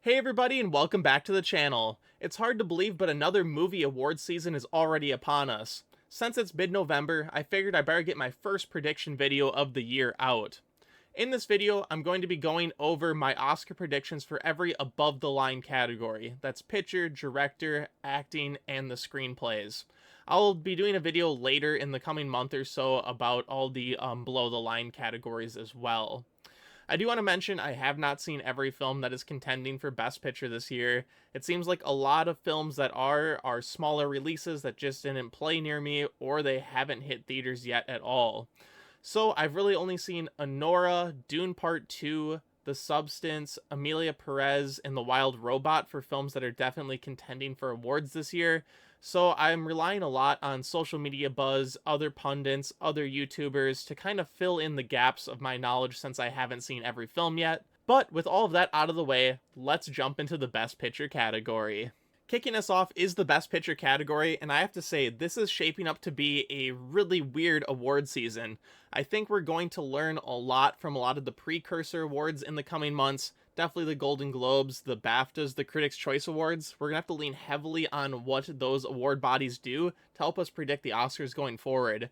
Hey everybody and welcome back to the channel. It's hard to believe, but another movie award season is already upon us. Since it's mid-November, I figured I better get my first prediction video of the year out. In this video, I'm going to be going over my Oscar predictions for every above-the-line category. That's picture, director, acting, and the screenplays. I'll be doing a video later in the coming month or so about all the below-the-line categories as well. I do want to mention I have not seen every film that is contending for Best Picture this year. It seems like a lot of films that are smaller releases that just didn't play near me, or they haven't hit theaters yet at all. So I've really only seen Anora, Dune Part 2, The Substance, Amelia Perez, and The Wild Robot for films that are definitely contending for awards this year. So I'm relying a lot on social media buzz, other pundits, other YouTubers to kind of fill in the gaps of my knowledge since I haven't seen every film yet. But with all of that out of the way, let's jump into the Best Picture category. Kicking us off is the Best Picture category, and I have to say, this is shaping up to be a really weird award season. I think we're going to learn a lot from a lot of the precursor awards in the coming months. Definitely the Golden Globes, the BAFTAs, the Critics' Choice Awards. We're going to have to lean heavily on what those award bodies do to help us predict the Oscars going forward.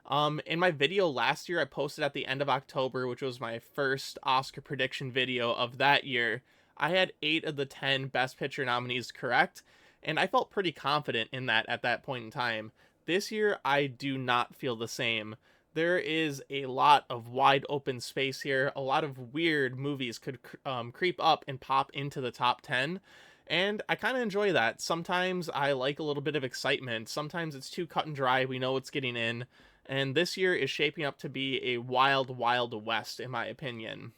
In my video last year, I posted at the end of October, which was my first Oscar prediction video of that year. I had 8 of the 10 Best Picture nominees correct, and I felt pretty confident in that at that point in time. This year, I do not feel the same. There is a lot of wide open space here. A lot of weird movies could creep up and pop into the top 10, and I kind of enjoy that. Sometimes I like a little bit of excitement. Sometimes it's too cut and dry. We know what's getting in, and this year is shaping up to be a wild, wild west, in my opinion.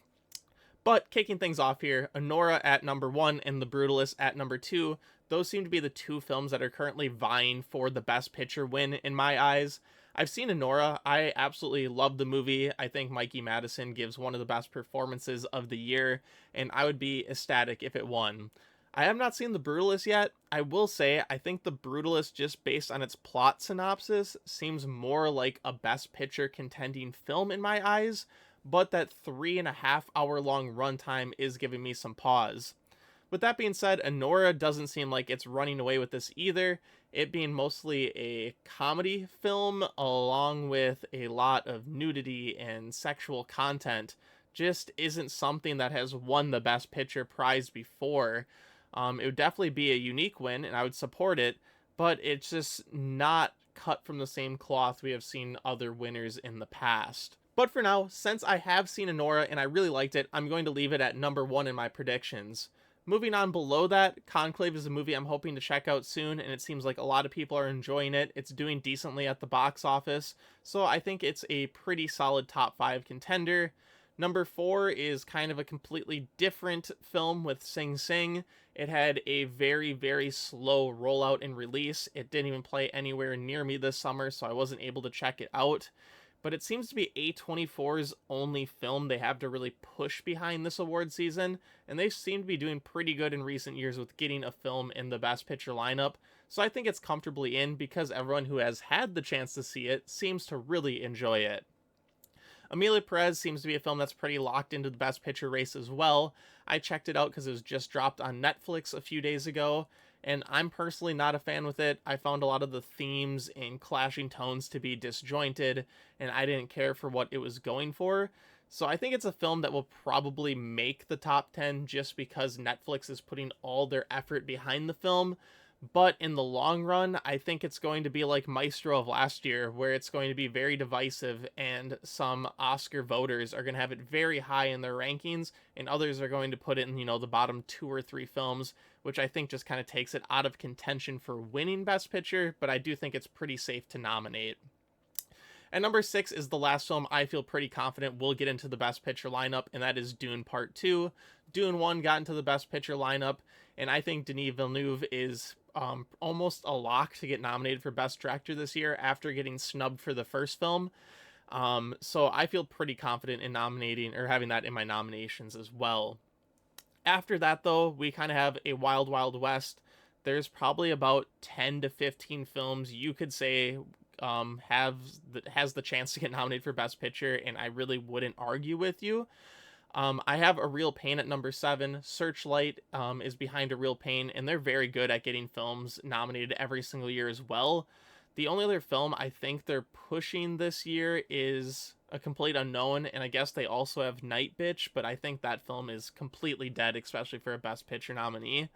But kicking things off here, Anora at number 1 and The Brutalist at number 2. Those seem to be the two films that are currently vying for the Best Picture win in my eyes. I've seen Anora. I absolutely love the movie. I think Mikey Madison gives one of the best performances of the year, and I would be ecstatic if it won. I have not seen The Brutalist yet. I will say, I think The Brutalist, just based on its plot synopsis, seems more like a Best Picture contending film in my eyes, but that 3.5 hour long runtime is giving me some pause. With that being said, Anora doesn't seem like it's running away with this either, it being mostly a comedy film along with a lot of nudity and sexual content. Just isn't something that has won the Best Picture prize before. It would definitely be a unique win, and I would support it, but it's just not cut from the same cloth we have seen other winners in the past. But for now, since I have seen Anora and I really liked it, I'm going to leave it at number 1 in my predictions. Moving on below that, Conclave is a movie I'm hoping to check out soon, and it seems like a lot of people are enjoying it. It's doing decently at the box office, so I think it's a pretty solid top 5 contender. Number 4 is kind of a completely different film with Sing Sing. It had a very, very slow rollout and release. It didn't even play anywhere near me this summer, so I wasn't able to check it out. But it seems to be A24's only film they have to really push behind this award season, and they seem to be doing pretty good in recent years with getting a film in the Best Picture lineup, so I think it's comfortably in because everyone who has had the chance to see it seems to really enjoy it. Amelia Perez seems to be a film that's pretty locked into the Best Picture race as well. I checked it out because it was just dropped on Netflix a few days ago, and I'm personally not a fan with it. I found a lot of the themes and clashing tones to be disjointed, and I didn't care for what it was going for. So I think it's a film that will probably make the top 10 just because Netflix is putting all their effort behind the film. But in the long run, I think it's going to be like Maestro of last year, where it's going to be very divisive, and some Oscar voters are going to have it very high in their rankings, and others are going to put it in, the bottom 2 or 3 films, which I think just kind of takes it out of contention for winning Best Picture, but I do think it's pretty safe to nominate. And number 6 is the last film I feel pretty confident will get into the Best Picture lineup, and that is Dune Part 2. Dune 1 got into the Best Picture lineup, and I think Denis Villeneuve is almost a lock to get nominated for Best Director this year after getting snubbed for the first film. So I feel pretty confident in nominating or having that in my nominations as well. After that, though, we kind of have a wild, wild west. There's probably about 10 to 15 films you could say has the chance to get nominated for Best Picture, and I really wouldn't argue with you. I have A Real Pain at number 7. Searchlight is behind A Real Pain, and they're very good at getting films nominated every single year as well. The only other film I think they're pushing this year is A Complete Unknown, and I guess they also have Night Bitch, but I think that film is completely dead, especially for a Best Picture nominee.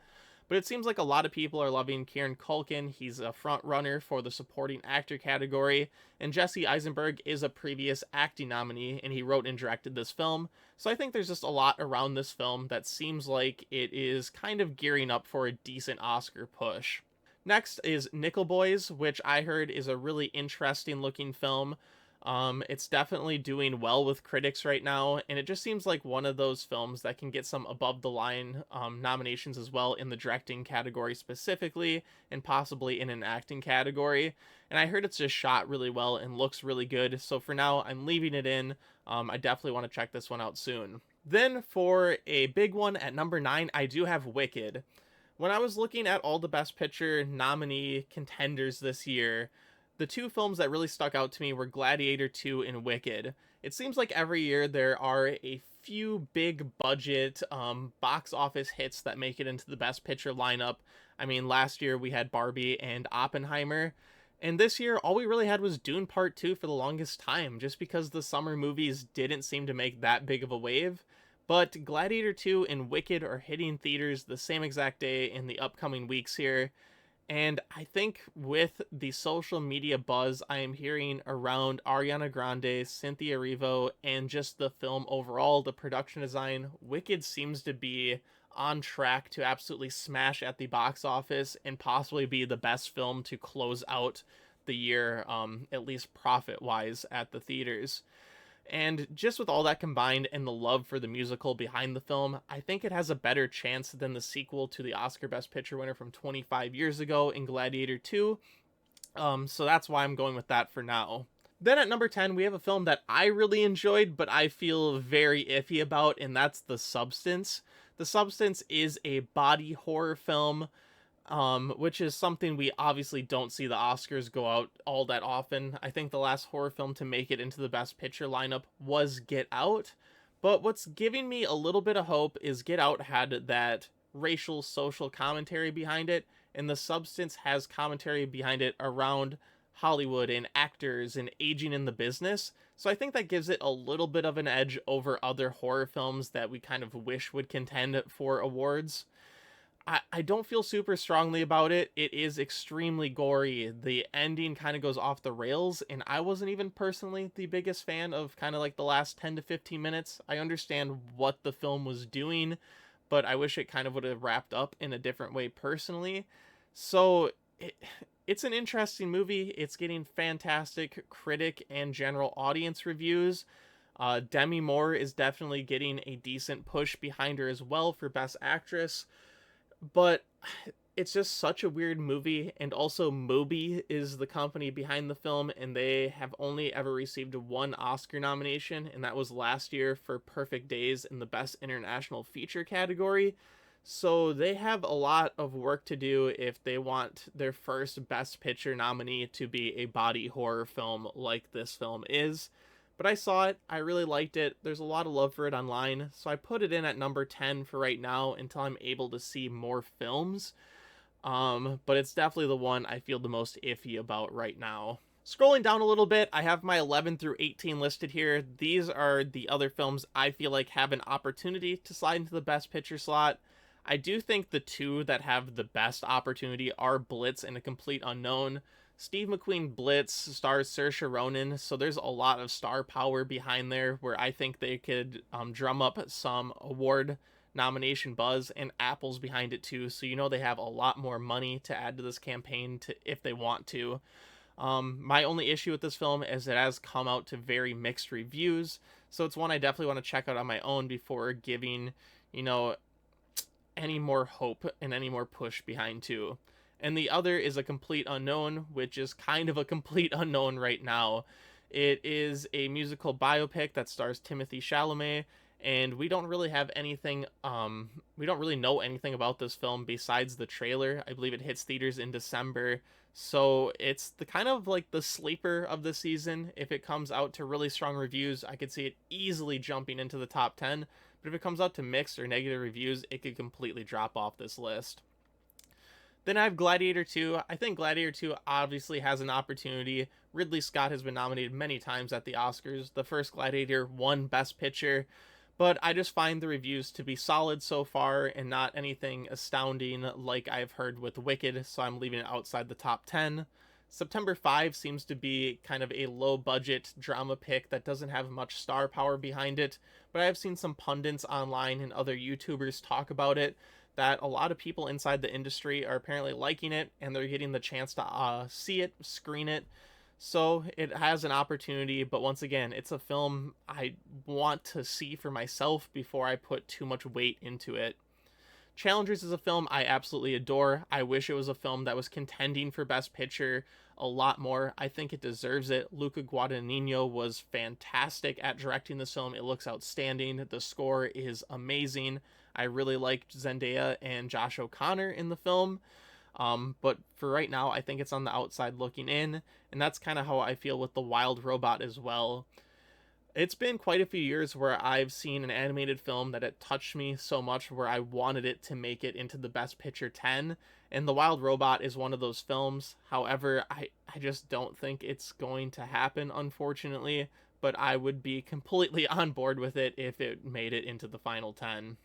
But it seems like a lot of people are loving Kieran Culkin. He's a front runner for the supporting actor category, and Jesse Eisenberg is a previous acting nominee, and he wrote and directed this film. So I think there's just a lot around this film that seems like it is kind of gearing up for a decent Oscar push. Next is Nickel Boys, which I heard is a really interesting looking film. It's definitely doing well with critics right now, and it just seems like one of those films that can get some above the line nominations as well in the directing category specifically, and possibly in an acting category. And I heard it's just shot really well and looks really good, so for now I'm leaving it in. I definitely want to check this one out soon. Then for a big one at number 9, I do have Wicked. When I was looking at all the Best Picture nominee contenders this year, the two films that really stuck out to me were Gladiator 2 and Wicked. It seems like every year there are a few big budget box office hits that make it into the Best Picture lineup. I mean, last year we had Barbie and Oppenheimer, and this year all we really had was Dune Part 2 for the longest time, just because the summer movies didn't seem to make that big of a wave. But Gladiator 2 and Wicked are hitting theaters the same exact day in the upcoming weeks here. And I think with the social media buzz I am hearing around Ariana Grande, Cynthia Erivo, and just the film overall, the production design, Wicked seems to be on track to absolutely smash at the box office and possibly be the best film to close out the year, at least profit-wise, at the theaters. And just with all that combined and the love for the musical behind the film, I think it has a better chance than the sequel to the Oscar Best Picture winner from 25 years ago in Gladiator 2. So that's why I'm going with that for now. Then at number 10, we have a film that I really enjoyed, but I feel very iffy about, and that's The Substance. The Substance is a body horror film, which is something we obviously don't see the Oscars go out all that often. I think the last horror film to make it into the Best Picture lineup was Get Out, but what's giving me a little bit of hope is Get Out had that racial social commentary behind it, and The Substance has commentary behind it around Hollywood and actors and aging in the business. So I think that gives it a little bit of an edge over other horror films that we kind of wish would contend for awards. I don't feel super strongly about it. It is extremely gory. The ending kind of goes off the rails, and I wasn't even personally the biggest fan of kind of like the last 10 to 15 minutes. I understand what the film was doing, but I wish it kind of would have wrapped up in a different way personally. So it's an interesting movie. It's getting fantastic critic and general audience reviews. Demi Moore is definitely getting a decent push behind her as well for Best Actress. But it's just such a weird movie, and also Mubi is the company behind the film, and they have only ever received one Oscar nomination, and that was last year for Perfect Days in the Best International Feature category. So they have a lot of work to do if they want their first Best Picture nominee to be a body horror film like this film is. But I saw it, I really liked it, there's a lot of love for it online, so I put it in at number 10 for right now until I'm able to see more films. But it's definitely the one I feel the most iffy about right now. Scrolling down a little bit, I have my 11 through 18 listed here. These are the other films I feel like have an opportunity to slide into the Best Picture slot. I do think the two that have the best opportunity are Blitz and A Complete Unknown. Steve McQueen Blitz stars Saoirse Ronan, so there's a lot of star power behind there where I think they could drum up some award nomination buzz, and Apple's behind it too, so you know they have a lot more money to add to this campaign if they want to. My only issue with this film is it has come out to very mixed reviews, so it's one I definitely want to check out on my own before giving, any more hope and any more push behind too. And the other is A Complete Unknown, which is kind of a complete unknown right now. It is a musical biopic that stars Timothée Chalamet, and we don't really have anything, we don't really know anything about this film besides the trailer. I believe it hits theaters in December, so it's the kind of like the sleeper of the season. If it comes out to really strong reviews, I could see it easily jumping into the top 10, but if it comes out to mixed or negative reviews, it could completely drop off this list. Then I have Gladiator 2. I think Gladiator 2 obviously has an opportunity. Ridley Scott has been nominated many times at the Oscars. The first Gladiator won Best Picture, but I just find the reviews to be solid so far and not anything astounding like I've heard with Wicked, so I'm leaving it outside the top 10. September 5 seems to be kind of a low budget drama pick that doesn't have much star power behind it, but I've seen some pundits online and other YouTubers talk about it, that a lot of people inside the industry are apparently liking it and they're getting the chance to see it, screen it. So it has an opportunity, but once again, it's a film I want to see for myself before I put too much weight into it. Challengers is a film I absolutely adore. I wish it was a film that was contending for Best Picture a lot more. I think it deserves it. Luca Guadagnino was fantastic at directing this film. It looks outstanding. The score is amazing. I really liked Zendaya and Josh O'Connor in the film. But for right now, I think it's on the outside looking in, and that's kind of how I feel with The Wild Robot as well. It's been quite a few years where I've seen an animated film that it touched me so much where I wanted it to make it into the Best Picture 10, and The Wild Robot is one of those films. However, I just don't think it's going to happen, unfortunately, but I would be completely on board with it if it made it into the final 10.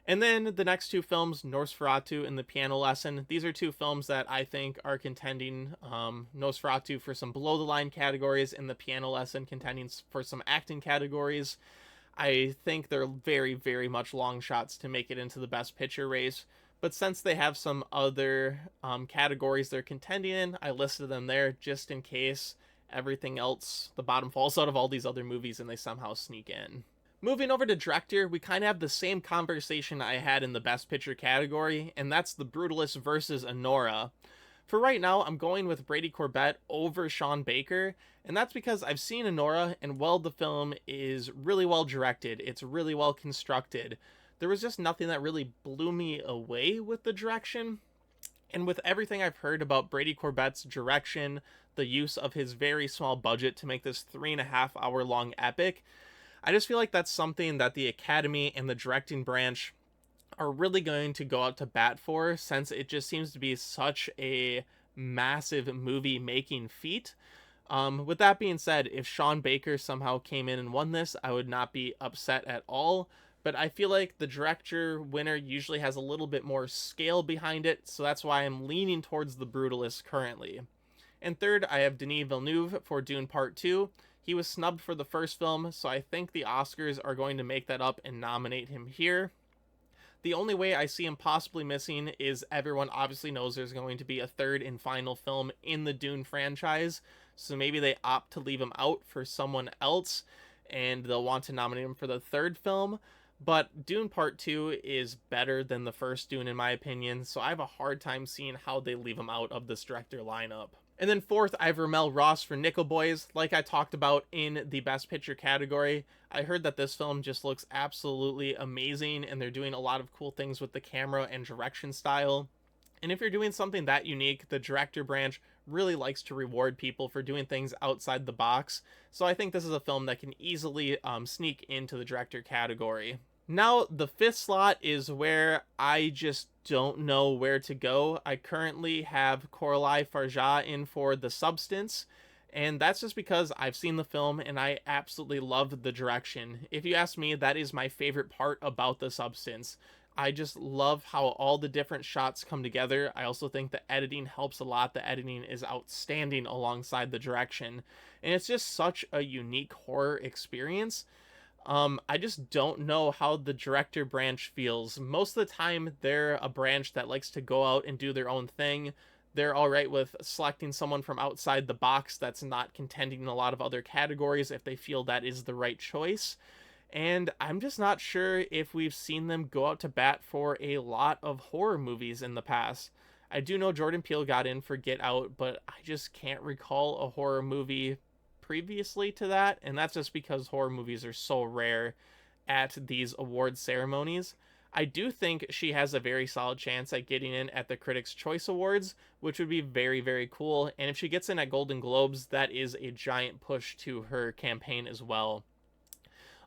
And then the next two films, Nosferatu and The Piano Lesson. These are two films that I think are contending. Nosferatu for some below-the-line categories, and The Piano Lesson contending for some acting categories. I think they're very, very much long shots to make it into the Best Picture race. But since they have some other categories they're contending in, I listed them there just in case everything else, the bottom falls out of all these other movies and they somehow sneak in. Moving over to director, we kind of have the same conversation I had in the Best Picture category, and that's The Brutalist versus Anora. For right now, I'm going with Brady Corbet over Sean Baker, and that's because I've seen Anora, and while the film is really well directed, it's really well constructed, there was just nothing that really blew me away with the direction. And with everything I've heard about Brady Corbet's direction, the use of his very small budget to make this 3.5 hour long epic, I just feel like that's something that the Academy and the directing branch are really going to go out to bat for, since it just seems to be such a massive movie making feat. With that being said, if Sean Baker somehow came in and won this, I would not be upset at all. But I feel like the director winner usually has a little bit more scale behind it, so that's why I'm leaning towards The Brutalist currently. And third, I have Denis Villeneuve for Dune Part 2. He was snubbed for the first film, so I think the Oscars are going to make that up and nominate him here. The only way I see him possibly missing is everyone obviously knows there's going to be a third and final film in the Dune franchise, so maybe they opt to leave him out for someone else, and they'll want to nominate him for the third film. But Dune Part 2 is better than the first Dune in my opinion, so I have a hard time seeing how they leave him out of this director lineup. And then fourth, I have Ramel Ross for Nickel Boys. Like I talked about in the Best Picture category, I heard that this film just looks absolutely amazing, and they're doing a lot of cool things with the camera and direction style. And if you're doing something that unique, the director branch really likes to reward people for doing things outside the box. So I think this is a film that can easily sneak into the director category. Now, the fifth slot is where I just don't know where to go. I currently have Coralie Farja in for The Substance, and that's just because I've seen the film and I absolutely love the direction. If you ask me, that is my favorite part about The Substance. I just love how all the different shots come together. I also think the editing helps a lot. The editing is outstanding alongside the direction, and it's just such a unique horror experience. I just don't know how the director branch feels. Most of the time, they're a branch that likes to go out and do their own thing. They're all right with selecting someone from outside the box that's not contending in a lot of other categories if they feel that is the right choice. And I'm just not sure if we've seen them go out to bat for a lot of horror movies in the past. I do know Jordan Peele got in for Get Out, but I just can't recall a horror movie previously to that, and that's just because horror movies are so rare. at these award ceremonies. I do think she has a very solid chance at getting in at the Critics' Choice Awards, which would be very, very cool. And if she gets in at Golden Globes, that is a giant push to her campaign as well.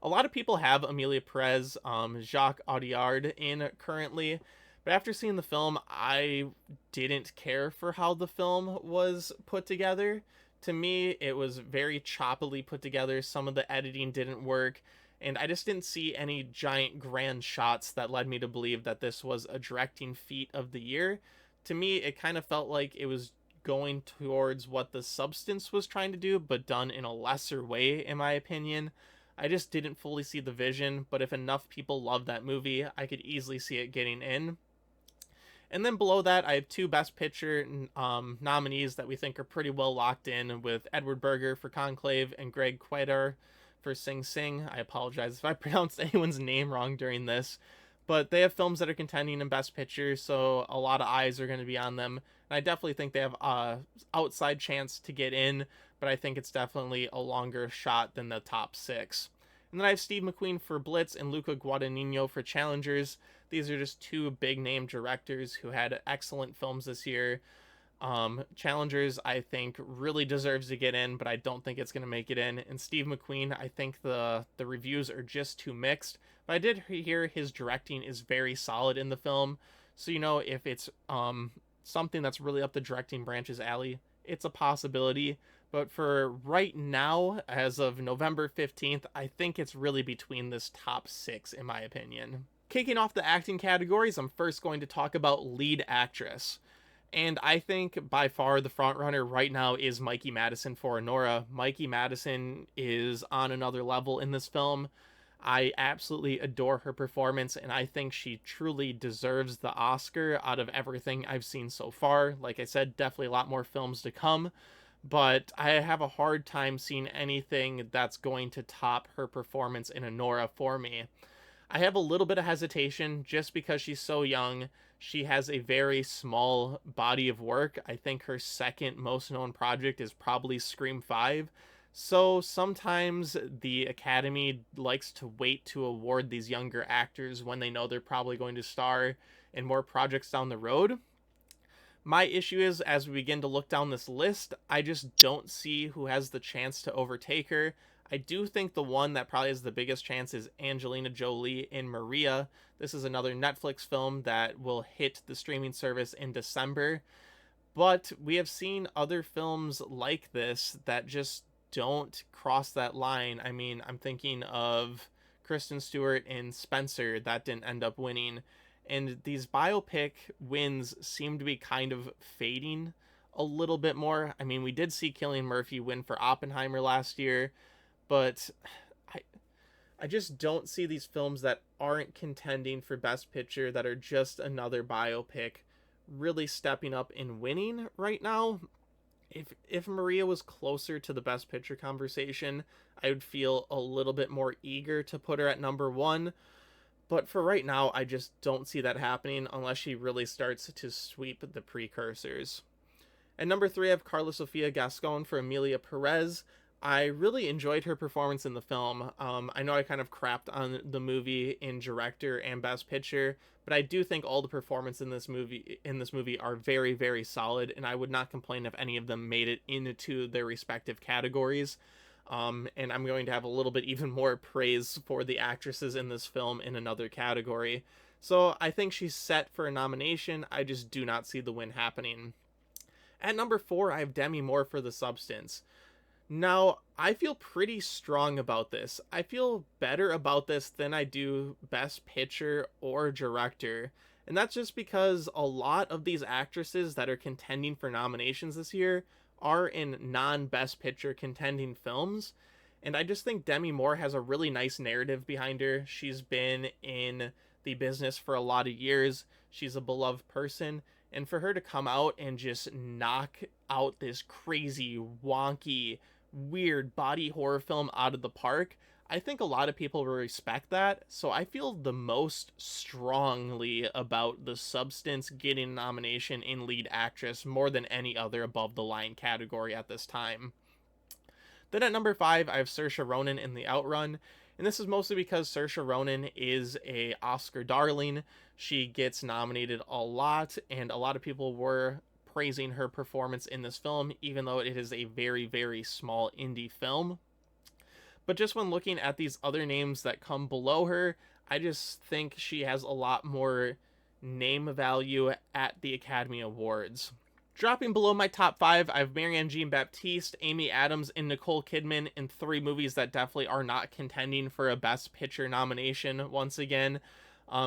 A lot of people have Amelia Perez, Jacques Audiard in currently, but after seeing the film, I didn't care for how the film was put together. To me, it was very choppily put together. Some of the editing didn't work, and I just didn't see any giant grand shots that led me to believe that this was a directing feat of the year. To me, it kind of felt like it was going towards what the substance was trying to do, but done in a lesser way, in my opinion. I just didn't fully see the vision, but if enough people love that movie, I could easily see it getting in. And then below that, I have two Best Picture nominees that we think are pretty well locked in, with Edward Berger for Conclave and Greg Quedar for Sing Sing. I apologize if I pronounced anyone's name wrong during this, but they have films that are contending in Best Picture, so a lot of eyes are going to be on them. And I definitely think they have a outside chance to get in, but I think it's definitely a longer shot than the top six. And then I have Steve McQueen for Blitz and Luca Guadagnino for Challengers. These are just two big name directors who had excellent films this year. Challengers, I think, really deserves to get in, but I don't think it's going to make it in. And Steve McQueen, I think the reviews are just too mixed. But I did hear his directing is very solid in the film. So, if it's something that's really up the directing branch's alley, it's a possibility. But for right now, as of November 15th, I think it's really between this top six, in my opinion. Kicking off the acting categories, I'm first going to talk about lead actress. And I think by far the frontrunner right now is Mikey Madison for Anora. Mikey Madison is on another level in this film. I absolutely adore her performance, and I think she truly deserves the Oscar out of everything I've seen so far. Like I said, definitely a lot more films to come, but I have a hard time seeing anything that's going to top her performance in Anora for me. I have a little bit of hesitation just because she's so young. She has a very small body of work. I think her second most known project is probably Scream 5. So sometimes the Academy likes to wait to award these younger actors when they know they're probably going to star in more projects down the road. My issue is, as we begin to look down this list, I just don't see who has the chance to overtake her. I do think the one that probably has the biggest chance is Angelina Jolie in Maria. This is another Netflix film that will hit the streaming service in December. But we have seen other films like this that just don't cross that line. I mean, I'm thinking of Kristen Stewart in Spencer, that didn't end up winning. And these biopic wins seem to be kind of fading a little bit more. I mean, we did see Cillian Murphy win for Oppenheimer last year, but I just don't see these films that aren't contending for Best Picture, that are just another biopic, really stepping up and winning right now. If Maria was closer to the Best Picture conversation, I would feel a little bit more eager to put her at number one. But for right now, I just don't see that happening unless she really starts to sweep the precursors. At number 3, I have Carla Sofia Gascon for Amelia Perez. I really enjoyed her performance in the film. I know I kind of crapped on the movie in director and Best Picture, but I do think all the performances in this movie are very, very solid, and I would not complain if any of them made it into their respective categories. And I'm going to have a little bit even more praise for the actresses in this film in another category. So I think she's set for a nomination. I just do not see the win happening. At number 4, I have Demi Moore for The Substance. Now, I feel pretty strong about this. I feel better about this than I do Best Picture or Director. And that's just because a lot of these actresses that are contending for nominations this year are in non-Best Picture contending films. And I just think Demi Moore has a really nice narrative behind her. She's been in the business for a lot of years. She's a beloved person. And for her to come out and just knock out this crazy, wonky, weird body horror film out of the park, I think a lot of people will respect that. So I feel the most strongly about The Substance getting a nomination in lead actress more than any other above the line category at this time. Then at number 5, I have Saoirse Ronan in The Outrun. And this is mostly because Saoirse Ronan is a Oscar darling. She gets nominated a lot, and a lot of people were praising her performance in this film, even though it is a very, very small indie film. But just when looking at these other names that come below her, I just think she has a lot more name value at the Academy Awards. Dropping below my top 5, I have Marianne Jean-Baptiste, Amy Adams, and Nicole Kidman in 3 movies that definitely are not contending for a Best Picture nomination once again.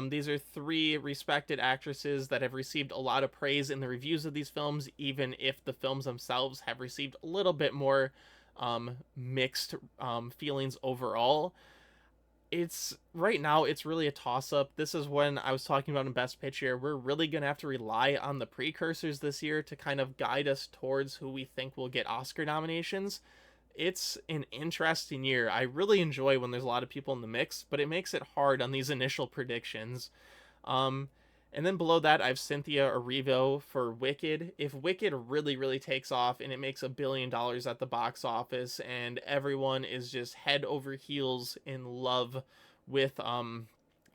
These are 3 respected actresses that have received a lot of praise in the reviews of these films, even if the films themselves have received a little bit more mixed feelings overall. It's right now it's really a toss up. This is when I was talking about in Best Picture. We're really gonna have to rely on the precursors this year to kind of guide us towards who we think will get Oscar nominations. It's an interesting year. I really enjoy when there's a lot of people in the mix, but it makes it hard on these initial predictions. Um, and then below that, I have Cynthia Erivo for Wicked. If Wicked really, really takes off and it makes $1 billion at the box office, and everyone is just head over heels in love with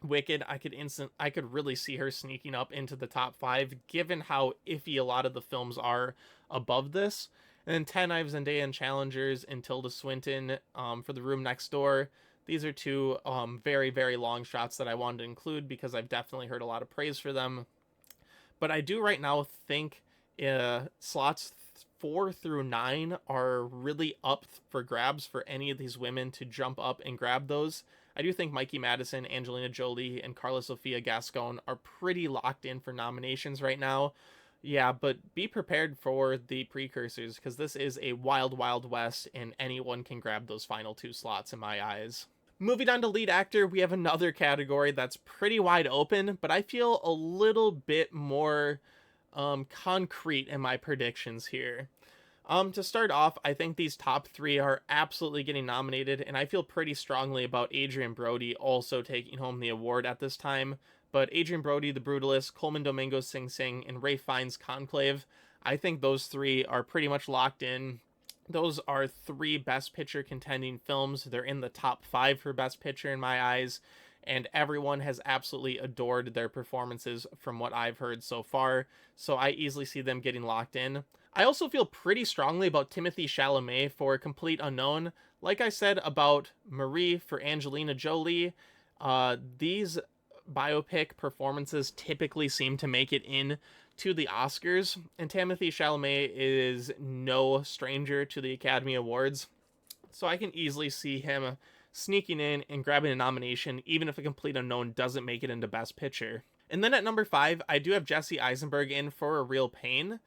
Wicked, I could really see her sneaking up into the top 5, given how iffy a lot of the films are above this. And then 10, I have Zendaya and Challengers and Tilda Swinton for The Room Next Door. These are 2 very, very long shots that I wanted to include because I've definitely heard a lot of praise for them. But I do right now think slots 4 through 9 are really up for grabs for any of these women to jump up and grab those. I do think Mikey Madison, Angelina Jolie, and Carla Sofia Gascon are pretty locked in for nominations right now. Yeah, but be prepared for the precursors because this is a wild, wild west, and anyone can grab those final 2 slots in my eyes. Moving on to lead actor, we have another category that's pretty wide open, but I feel a little bit more concrete in my predictions here. To start off, I think these top 3 are absolutely getting nominated, and I feel pretty strongly about Adrien Brody also taking home the award at this time. But Adrien Brody, The Brutalist, Coleman Domingo's Sing Sing, and Ralph Fiennes' Conclave, I think those 3 are pretty much locked in. Those are 3 Best Picture contending films. They're in the top 5 for Best Picture in my eyes, and everyone has absolutely adored their performances from what I've heard so far, so I easily see them getting locked in. I also feel pretty strongly about Timothée Chalamet for Complete Unknown. Like I said about Marie for Angelina Jolie, these biopic performances typically seem to make it in to the Oscars, and Timothée Chalamet is no stranger to the Academy Awards, so I can easily see him sneaking in and grabbing a nomination, even if A Complete Unknown doesn't make it into Best Picture. And then at number 5, I do have Jesse Eisenberg in for A Real Pain.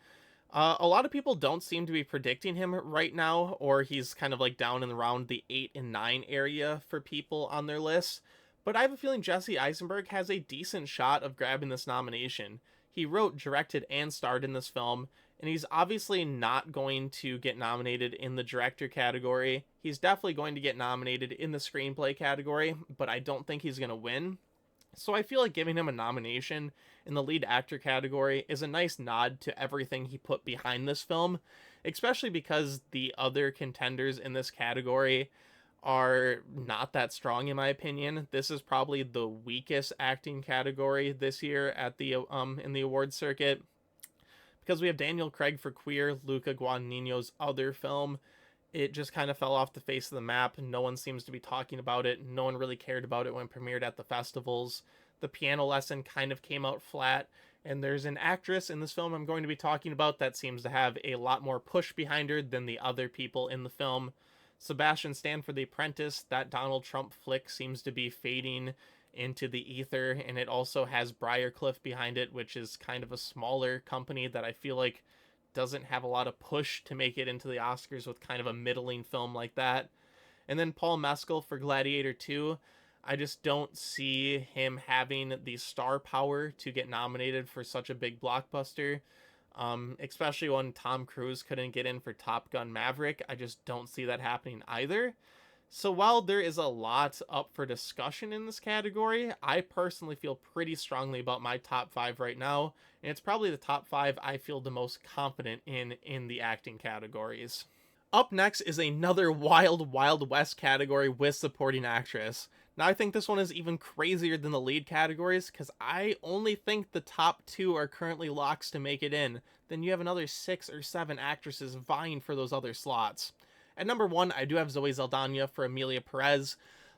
A lot of people don't seem to be predicting him right now, or he's kind of like down and around the 8 and 9 area for people on their list. But I have a feeling Jesse Eisenberg has a decent shot of grabbing this nomination. He wrote, directed, and starred in this film, and he's obviously not going to get nominated in the director category. He's definitely going to get nominated in the screenplay category, but I don't think he's going to win. So I feel like giving him a nomination in the lead actor category is a nice nod to everything he put behind this film, especially because the other contenders in this category are not that strong in my opinion. This is probably the weakest acting category this year at the in the awards circuit, because we have Daniel Craig for Queer, Luca Guadagnino's other film. It just kind of fell off the face of the map. No one seems to be talking about it. No one really cared about it when it premiered at the festivals. The Piano Lesson kind of came out flat. And there's an actress in this film I'm going to be talking about that seems to have a lot more push behind her than the other people in the film. Sebastian Stan for The Apprentice, that Donald Trump flick seems to be fading into the ether, and it also has Briarcliff behind it, which is kind of a smaller company that I feel like doesn't have a lot of push to make it into the Oscars with kind of a middling film like that. And then Paul Mescal for Gladiator 2. I just don't see him having the star power to get nominated for such a big blockbuster, especially when Tom Cruise couldn't get in for Top Gun Maverick. I just don't see that happening either. So while there is a lot up for discussion in this category, I personally feel pretty strongly about my top 5 right now, and it's probably the top 5 I feel the most confident in the acting categories. Up next is another Wild Wild West category with supporting actress. Now I think this one is even crazier than the lead categories because I only think the top two are currently locks to make it in. Then you have another 6 or 7 actresses vying for those other slots. At number one, I do have Zoe Saldana for Emilia Perez.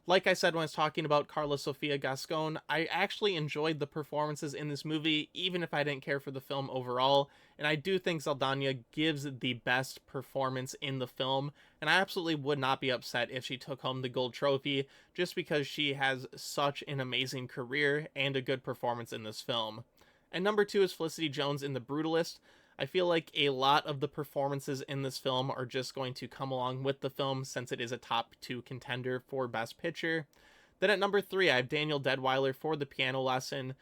Like I said when I was talking about Carla Sofia Gascon, I actually enjoyed the performances in this movie, even if I didn't care for the film overall. And I do think Saldana gives the best performance in the film, and I absolutely would not be upset if she took home the gold trophy, just because she has such an amazing career and a good performance in this film. And number two is Felicity Jones in The Brutalist. I feel like a lot of the performances in this film are just going to come along with the film since it is a top two contender for Best Picture. Then at number three, I have Danielle Deadwyler for The Piano Lesson.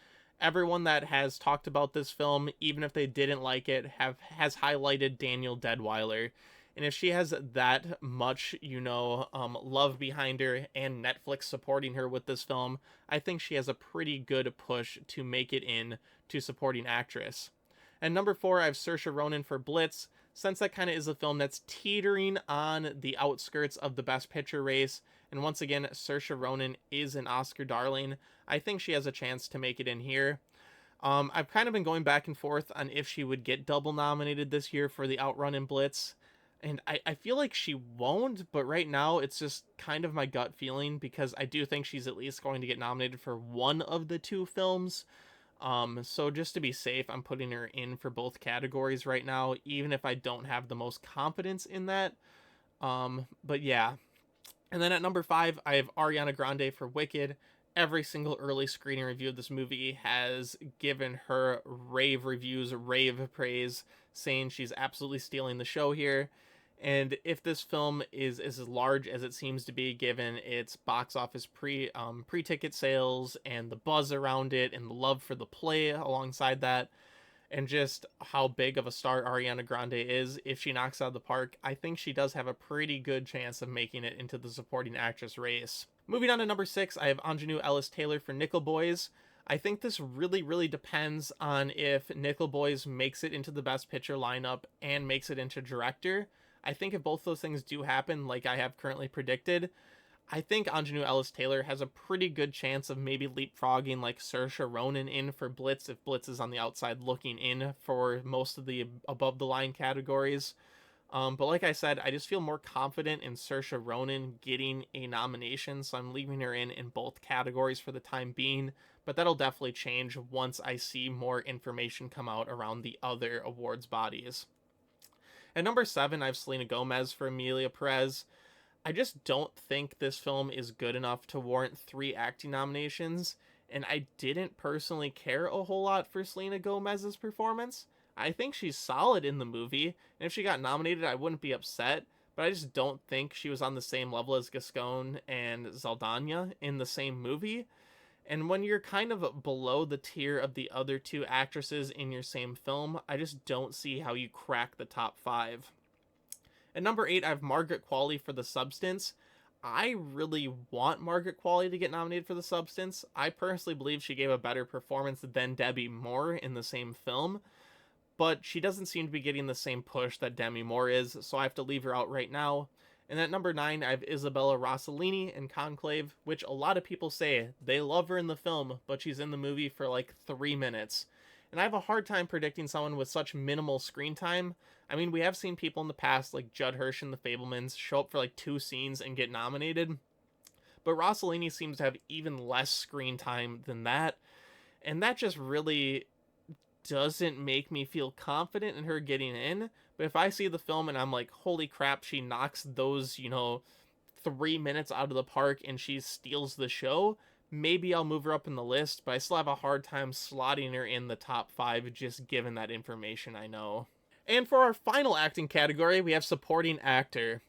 Everyone that has talked about this film, even if they didn't like it, has highlighted Danielle Deadwyler. And if she has that much, love behind her and Netflix supporting her with this film, I think she has a pretty good push to make it in to supporting actress. And number four, I have Saoirse Ronan for Blitz, since that kind of is a film that's teetering on the outskirts of the Best Picture race. And once again, Saoirse Ronan is an Oscar darling. I think she has a chance to make it in here. I've kind of been going back and forth on if she would get double nominated this year for the Outrun and Blitz. And I feel like she won't, but right now it's just kind of my gut feeling because I do think she's at least going to get nominated for one of the two films. So just to be safe, I'm putting her in for both categories right now, even if I don't have the most confidence in that. But yeah. And then at number five, I have Ariana Grande for Wicked. Every single early screening review of this movie has given her rave reviews, rave praise, saying she's absolutely stealing the show here. And if this film is as large as it seems to be, given its box office pre-ticket sales and the buzz around it and the love for the play alongside that, and just how big of a star Ariana Grande is, if she knocks out of the park, I think she does have a pretty good chance of making it into the supporting actress race. Moving on to number six, I have Anjanou Ellis Taylor for Nickel Boys. I think this really depends on if Nickel Boys makes it into the Best Picture lineup and makes it into director. I think if both those things do happen, like I have currently predicted, I think Anjanou Ellis Taylor has a pretty good chance of maybe leapfrogging like Saoirse Ronan in for Blitz if Blitz is on the outside looking in for most of the above the line categories. But like I said, I just feel more confident in Saoirse Ronan getting a nomination, so I'm leaving her in both categories for the time being. But that'll definitely change once I see more information come out around the other awards bodies. At number seven, I have Selena Gomez for Emilia Perez. I just don't think this film is good enough to warrant 3 acting nominations, and I didn't personally care a whole lot for Selena Gomez's performance. I think she's solid in the movie, and if she got nominated, I wouldn't be upset, but I just don't think she was on the same level as Gascon and Saldana in the same movie. And when you're kind of below the tier of the other two actresses in your same film, I just don't see how you crack the top 5. At number 8, I have Margaret Qualley for The Substance. I really want Margaret Qualley to get nominated for The Substance. I personally believe she gave a better performance than Demi Moore in the same film, but she doesn't seem to be getting the same push that Demi Moore is, so I have to leave her out right now. And at number 9, I have Isabella Rossellini in Conclave, which a lot of people say they love her in the film, but she's in the movie for like 3 minutes. And I have a hard time predicting someone with such minimal screen time. I mean, we have seen people in the past, like Judd Hirsch in The Fabelmans, show up for like 2 scenes and get nominated. But Rossellini seems to have even less screen time than that. And that just really doesn't make me feel confident in her getting in. But if I see the film and I'm like, holy crap, she knocks those, 3 minutes out of the park and she steals the show, maybe I'll move her up in the list, but I still have a hard time slotting her in the top 5 just given that information I know. And for our final acting category, we have supporting actor.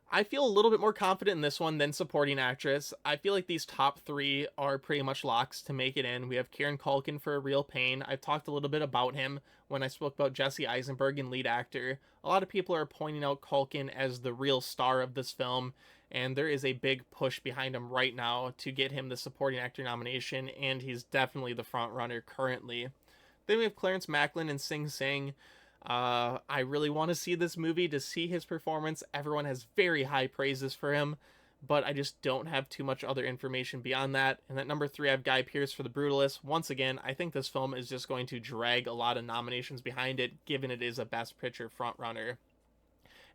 I feel a little bit more confident in this one than supporting actress. I feel like these top 3 are pretty much locks to make it in. We have Kieran Culkin for A Real Pain. I've talked a little bit about him when I spoke about Jesse Eisenberg in lead actor. A lot of people are pointing out Culkin as the real star of this film, and there is a big push behind him right now to get him the supporting actor nomination, and he's definitely the front runner currently. Then we have Clarence Macklin in Sing Sing. I really want to see this movie to see his performance. Everyone has very high praises for him, but I just don't have too much other information beyond that. And at number 3, I have Guy Pearce for The Brutalist. Once again, I think this film is just going to drag a lot of nominations behind it, given it is a Best Picture frontrunner.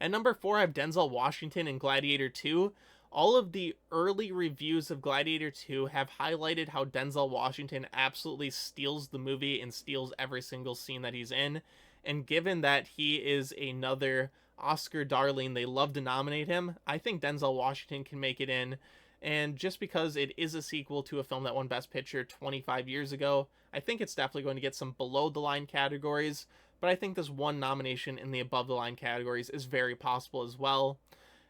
At number 4, I have Denzel Washington in Gladiator 2. All of the early reviews of Gladiator 2 have highlighted how Denzel Washington absolutely steals the movie and steals every single scene that he's in. And given that he is another Oscar darling, they love to nominate him, I think Denzel Washington can make it in. And just because it is a sequel to a film that won Best Picture 25 years ago, I think it's definitely going to get some below the line categories, but I think this one nomination in the above the line categories is very possible as well.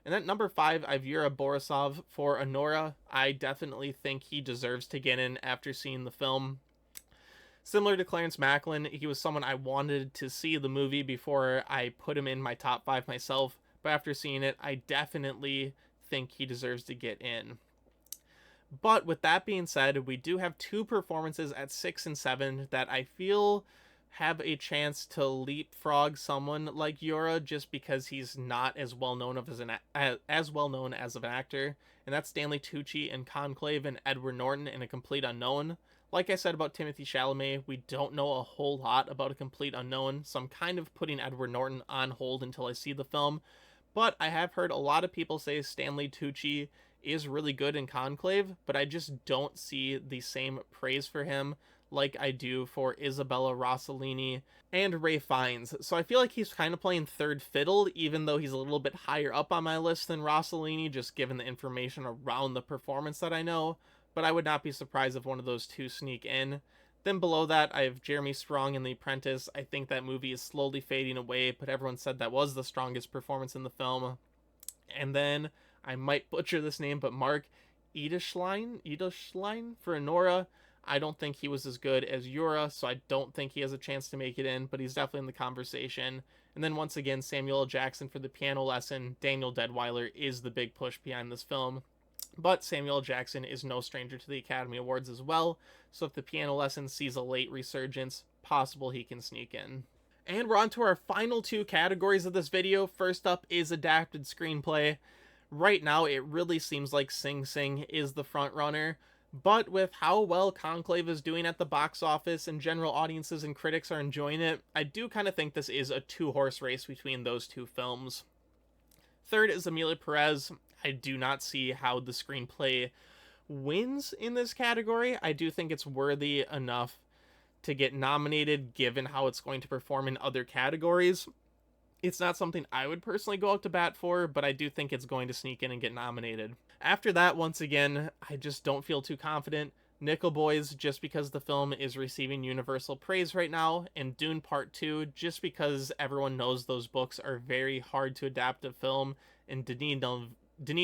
And at number 5, I have Yura Borisov for Anora. I definitely think he deserves to get in after seeing the film. Similar to Clarence Macklin, he was someone I wanted to see the movie before I put him in my top 5 myself, but after seeing it, I definitely think he deserves to get in. But with that being said, we do have 2 performances at 6 and 7 that I feel have a chance to leapfrog someone like Yura just because he's not as well known as an actor, and that's Stanley Tucci in Conclave and Edward Norton in A Complete Unknown. Like I said about Timothée Chalamet, we don't know a whole lot about A Complete Unknown, so I'm kind of putting Edward Norton on hold until I see the film. But I have heard a lot of people say Stanley Tucci is really good in Conclave, but I just don't see the same praise for him like I do for Isabella Rossellini and Ralph Fiennes. So I feel like he's kind of playing third fiddle, even though he's a little bit higher up on my list than Rossellini, just given the information around the performance that I know. But I would not be surprised if one of those two sneak in. Then below that, I have Jeremy Strong in The Apprentice. I think that movie is slowly fading away, but everyone said that was the strongest performance in the film. And then, I might butcher this name, but Mark Edelstein for Anora. I don't think he was as good as Yura, so I don't think he has a chance to make it in, but he's definitely in the conversation. And then once again, Samuel L. Jackson for The Piano Lesson. Daniel Deadwyler is the big push behind this film. But Samuel L. Jackson is no stranger to the Academy Awards as well, so if The Piano Lesson sees a late resurgence, possible he can sneak in. And we're on to our final 2 categories of this video. First up is Adapted Screenplay. Right now, it really seems like Sing Sing is the front runner, but with how well Conclave is doing at the box office and general audiences and critics are enjoying it, I do kind of think this is a 2-horse race between those 2 films. Third is Emilia Perez. I do not see how the screenplay wins in this category. I do think it's worthy enough to get nominated given how it's going to perform in other categories. It's not something I would personally go out to bat for, but I do think it's going to sneak in and get nominated. After that, once again, I just don't feel too confident. Nickel Boys, just because the film is receiving universal praise right now, and Dune Part 2, just because everyone knows those books are very hard to adapt to film, and Denis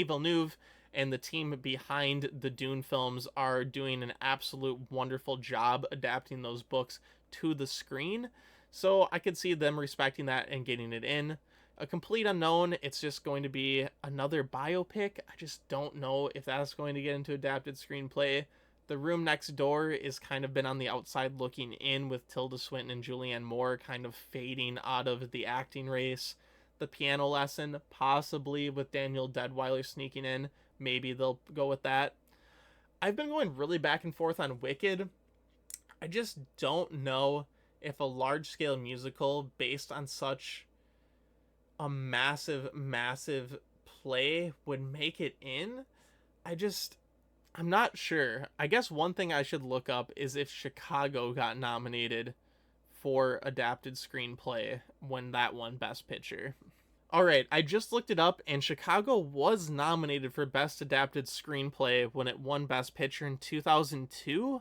Villeneuve and the team behind the Dune films are doing an absolute wonderful job adapting those books to the screen. So I could see them respecting that and getting it in. A Complete Unknown, it's just going to be another biopic. I just don't know if that's going to get into adapted screenplay. The Room Next Door is kind of been on the outside looking in, with Tilda Swinton and Julianne Moore kind of fading out of the acting race. The Piano Lesson, possibly with Daniel Deadwyler sneaking in. Maybe they'll go with that. I've been going really back and forth on Wicked. I just don't know if a large-scale musical based on such a massive play would make it in. I'm not sure. I guess one thing I should look up is if Chicago got nominated for adapted screenplay when that won Best Picture. Alright, I just looked it up, and Chicago was nominated for Best Adapted Screenplay when it won Best Picture in 2002.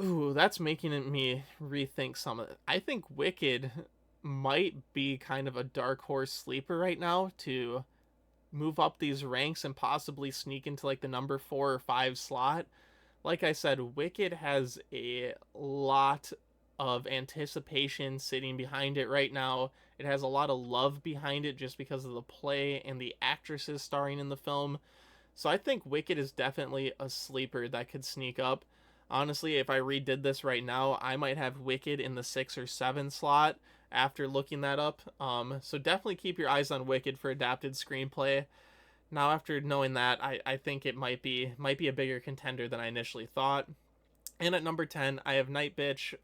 Ooh, that's making me rethink some of it. I think Wicked might be kind of a dark horse sleeper right now to move up these ranks and possibly sneak into like the number 4 or 5 slot. Like I said, Wicked has a lot of anticipation sitting behind it right now. It has a lot of love behind it just because of the play and the actresses starring in the film. So I think Wicked is definitely a sleeper that could sneak up. Honestly, if I redid this right now, I might have Wicked in the 6 or 7 slot, after looking that up. So definitely keep your eyes on Wicked for adapted screenplay. Now, after knowing that, I think it might be a bigger contender than I initially thought. And at number 10, I have Night Bitch.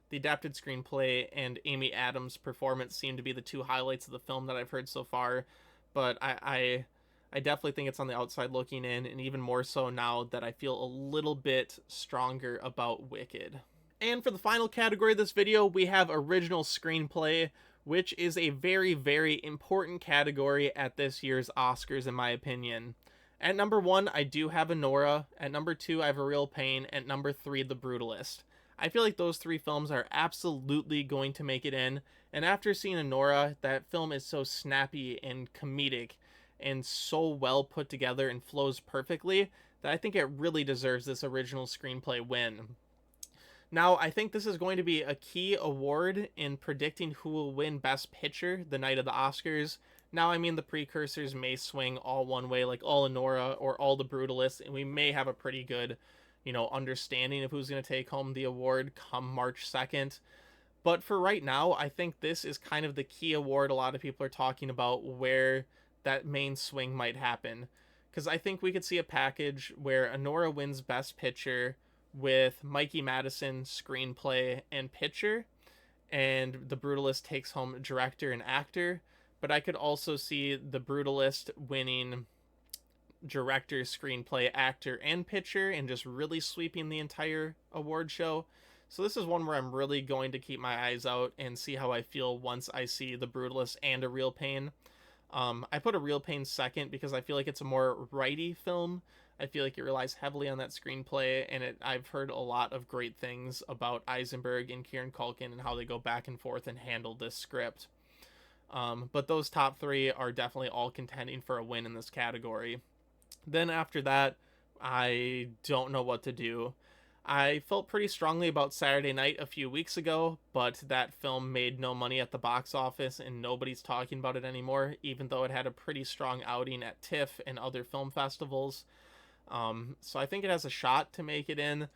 The adapted screenplay and Amy Adams' performance seem to be the two highlights of the film that I've heard so far. But I definitely think it's on the outside looking in, and even more so now that I feel a little bit stronger about Wicked. And for the final category of this video, we have original screenplay, which is a very, very important category at this year's Oscars, in my opinion. At number 1, I do have Anora. At number 2, I have A Real Pain. At number 3, The Brutalist. I feel like those three films are absolutely going to make it in. And after seeing Anora, that film is so snappy and comedic and so well put together and flows perfectly that I think it really deserves this original screenplay win. Now, I think this is going to be a key award in predicting who will win Best Picture the night of the Oscars. Now, I mean, the precursors may swing all one way, like all Anora or all The Brutalist, and we may have a pretty good, understanding of who's going to take home the award come March 2nd. But for right now, I think this is kind of the key award a lot of people are talking about where that main swing might happen. Because I think we could see a package where Anora wins Best Picture with Mikey Madison screenplay and picture, and The Brutalist takes home director and actor. But I could also see The Brutalist winning director, screenplay, actor, and picture, and just really sweeping the entire award show. So this is one where I'm really going to keep my eyes out and see how I feel once I see The Brutalist and A Real Pain. I put A Real Pain second because I feel like it's a more righty film. I feel like it relies heavily on that screenplay, and I've heard a lot of great things about Eisenberg and Kieran Culkin and how they go back and forth and handle this script. But those top three are definitely all contending for a win in this category. Then after that, I don't know what to do. I felt pretty strongly about Saturday Night a few weeks ago, but that film made no money at the box office and nobody's talking about it anymore, even though it had a pretty strong outing at TIFF and other film festivals. So I think it has a shot to make it in,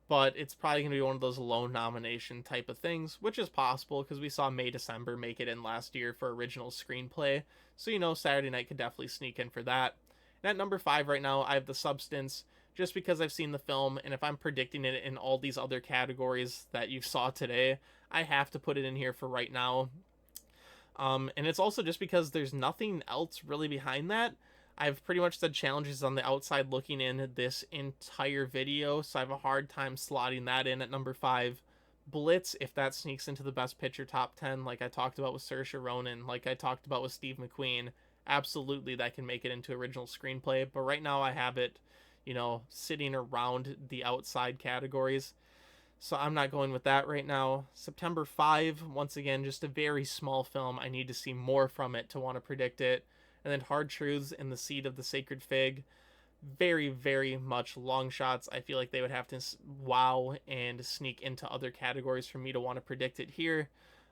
but it's probably going to be one of those low nomination type of things, which is possible because we saw May December make it in last year for original screenplay. So, Saturday Night could definitely sneak in for that. And at number 5 right now, I have The Substance, just because I've seen the film, and if I'm predicting it in all these other categories that you saw today, I have to put it in here for right now. And it's also just because there's nothing else really behind that. I've pretty much said challenges on the outside looking in this entire video, so I have a hard time slotting that in at number 5. Blitz, if that sneaks into the Best Picture top 10, like I talked about with Saoirse Ronan, like I talked about with Steve McQueen, absolutely that can make it into original screenplay. But right now I have it, sitting around the outside categories. So I'm not going with that right now. September 5, once again, just a very small film. I need to see more from it to want to predict it. And then Hard Truths and The Seed of the Sacred Fig. Very, very much long shots. I feel like they would have to wow and sneak into other categories for me to want to predict it here.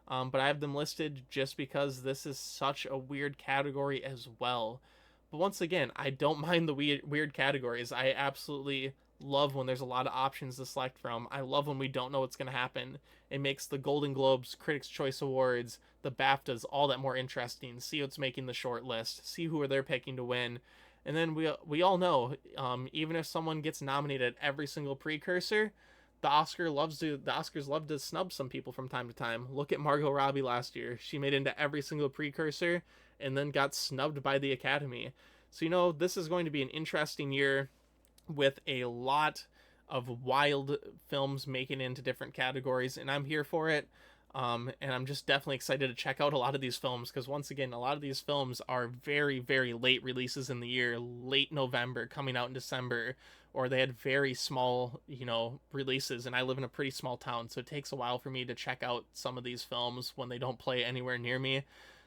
But I have them listed just because this is such a weird category as well. But once again, I don't mind the weird categories. I absolutely love when there's a lot of options to select from. I love when we don't know what's going to happen. It makes the Golden Globes, Critics' Choice Awards, the BAFTAs, all that more interesting. See what's making the short list. See who are they're picking to win. And then we all know, even if someone gets nominated at every single precursor, the Oscars love to snub some people from time to time. Look at Margot Robbie last year. She made it into every single precursor and then got snubbed by the Academy. So, this is going to be an interesting year with a lot of wild films making it into different categories, and I'm here for it. And I'm just definitely excited to check out a lot of these films, because once again, a lot of these films are very, very late releases in the year, late November, coming out in December, or they had very small, releases, and I live in a pretty small town, so it takes a while for me to check out some of these films when they don't play anywhere near me.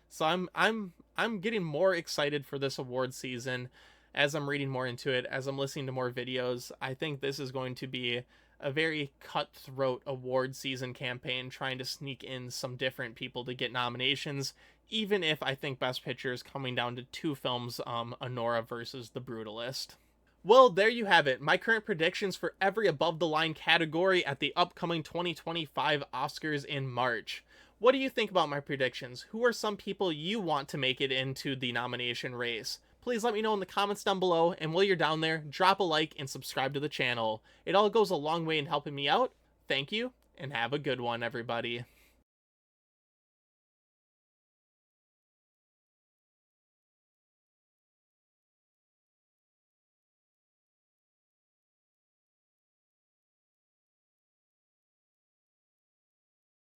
So I'm getting more excited for this award season as I'm reading more into it, as I'm listening to more videos. I think this is going to be a very cutthroat award season campaign, trying to sneak in some different people to get nominations, even if I think Best Picture is coming down to two films, Anora versus The Brutalist. Well, there you have it. My current predictions for every above the line category at the upcoming 2025 Oscars in March. What do you think about my predictions? Who are some people you want to make it into the nomination race? Please let me know in the comments down below, and while you're down there, drop a like and subscribe to the channel. It all goes a long way in helping me out. Thank you, and have a good one, everybody.